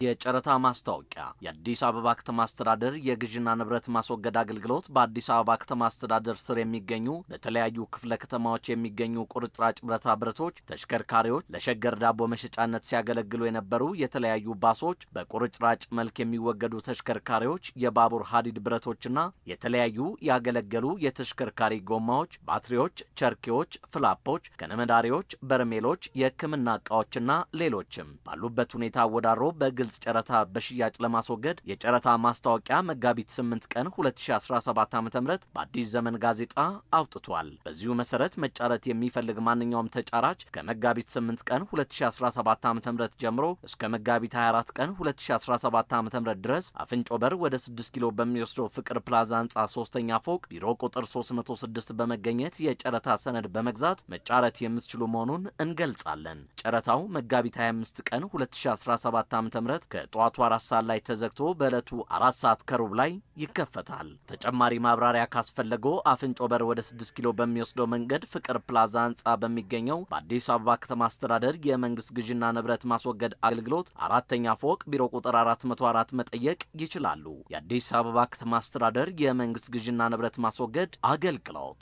የጨረታ ማስታወቂያ የአዲስ አበባ ከተማ አስተዳደር የግዥና ንብረት ማስወገድ አገልግሎት በአዲስ አበባ ከተማ አስተዳደር ስር የሚገኙ በተለያዩ ክፍለ ከተማዎች የሚገኙ ቁርጥራጭ ብረታ ብረቶች፣ ተሽከርካሪዎች፣ ለሸገር ዳቦ መሸጫነት ሲያገለግሉ የነበሩ የተለያዩ ባሶች፣ በቁርጥራጭ መልክ የሚወገዱ ተሽከርካሪዎች፣ የባቡር ሀዲድ ብረቶችና የተለያዩ ያገለገሉ የተሽከርካሪ ጎማዎች፣ ባትሪዎች፣ ቸርኬዎች፣ ፍላፖች፣ ከነመዳሪዎች፣ በርሜሎች፣ የሕክምና ዕቃዎችና ሌሎችም ባሉበት ሁኔታ አወዳድሮ በግል ጨረታ በሽያጭ ለማስወገድ የጨረታ ማስታወቂያ መጋቢት 8 ቀን 2017 ዓ.ም በአዲስ ዘመን ጋዜጣ አውጥቷል። በዚሁ መሰረት መጫረት የሚፈልግ ማንኛውም ተጫራች ከመጋቢት 8 ቀን 2017 ዓ.ም ጀምሮ እስከ መጋቢት 24 ቀን 2017 ዓ.ም ድረስ አፍንጮ በር ወደ 6 ኪሎ በሚወስደው ፍቅር ፕላዛ ህንጻ 3ኛ ፎቅ ቢሮ ቁጥር 306 በመገኘት የጨረታ ሰነድ በመግዛት መጫረት የምትችሉ መሆኑን እንገልጻለን። ጨረታው መጋቢት 25 ቀን 2017 ዓ.ም ከጠዋቱ 4 ሰዓት ላይ ተዘግቶ በዕለቱ 4 ሰዓት ከሩብ ላይ ይከፈታል። ተጨማሪ ማብራሪያ ካስፈለገው አፍንጮ በር ወደ 6 ኪሎ በሚወስደው መንገድ ፍቅር ፕላዛ ህንጻ በሚገኘው በአዲስ አበባ ከተማ አስተዳደር የመንግስት ግዥና ንብረት ማስወገድ አገልግሎት 4ኛ ፎቅ ቢሮ ቁጥር 404 መጠየቅ ይችላሉ። የአዲስ አበባ ከተማ አስተዳደር የመንግስት ግዥና ንብረት ማስወገድ አገልግሎት